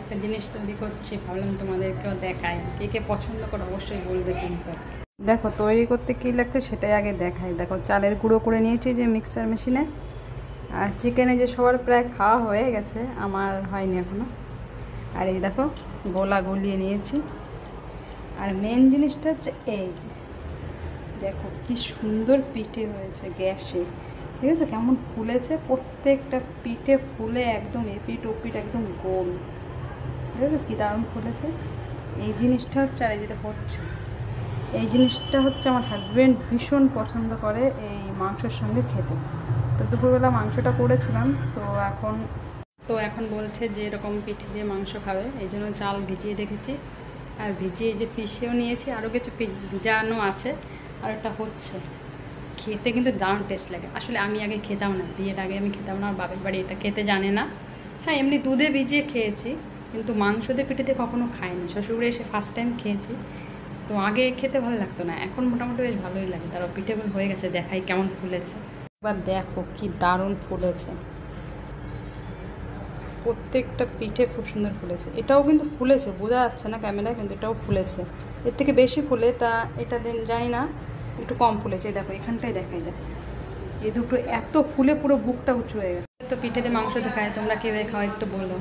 একটা জিনিস তৈরি করছি, ভাবলাম তোমাদেরকেও দেখাই। কে কে পছন্দ করে অবশ্যই বলবে কিন্তু। দেখো তৈরি করতে কী লাগছে সেটাই আগে দেখাই। দেখো চালের গুঁড়ো করে নিয়েছি যে মিক্সার মেশিনে, আর চিকেনে যে সবার প্রায় খাওয়া হয়ে গেছে, আমার হয়নি এখনও। আর এই দেখো গোলা গলিয়ে নিয়েছি। আর মেন জিনিসটা হচ্ছে এই যে দেখো কি সুন্দর পিঠে হয়েছে গ্যাসে, ঠিক আছে? কেমন ফুলেছে, প্রত্যেকটা পিঠে ফুলে একদম এপিট ওপিট একদম গোল, ঠিক আছে? কী দারুণ ফুলেছে। এই জিনিসটা হচ্ছে, আর এই যেটা হচ্ছে, এই জিনিসটা হচ্ছে আমার হাজব্যান্ড ভীষণ পছন্দ করে এই মাংসের সঙ্গে খেতে। তো দুপুরবেলা মাংসটা করেছিলাম, তো এখন বলছে যে এরকম পিঠে দিয়ে মাংস খাবে, এই জন্য চাল ভিজিয়ে রেখেছি। আর ভিজিয়ে যে পিষেও নিয়েছি, আরও কিছু ভিজানো আছে, আর এটা হচ্ছে। খেতে কিন্তু দারুণ টেস্ট লাগে। আসলে আমি আগে খেতাম না, বিয়ের আগে আমি খেতাম না, বাপের বাড়ি এটা খেতে জানে না। হ্যাঁ, এমনি দুধে ভিজিয়ে খেয়েছি, কিন্তু মাংস দিয়ে পিঠে দিয়ে কখনো খাইনি। শ্বশুরে এসে ফার্স্ট টাইম খেয়েছি। তো আগে খেতে ভালো লাগতো না, এখন মোটামুটি বেশ ভালোই লাগে। তারও পিঠেগুলো হয়ে গেছে, দেখাই কেমন ফুলেছে। এবার দেখো কি দারুণ ফুলেছে, প্রত্যেকটা পিঠে খুব সুন্দর ফুলেছে। এটাও কিন্তু ফুলেছে, বোঝা যাচ্ছে না ক্যামেরায়, কিন্তু এটাও ফুলেছে। এর থেকে বেশি ফুলে, তা এটা জানি না, একটু কম ফুলেছে। দেখো এখানটাই দেখাই, দেখো এই দুটো এত ফুলে পুরো বুকটা উঁচু হয়ে গেছে। তো পিঠে দিয়ে মাংস দেখায়, তোমরা কীভাবে খাও একটু বলো।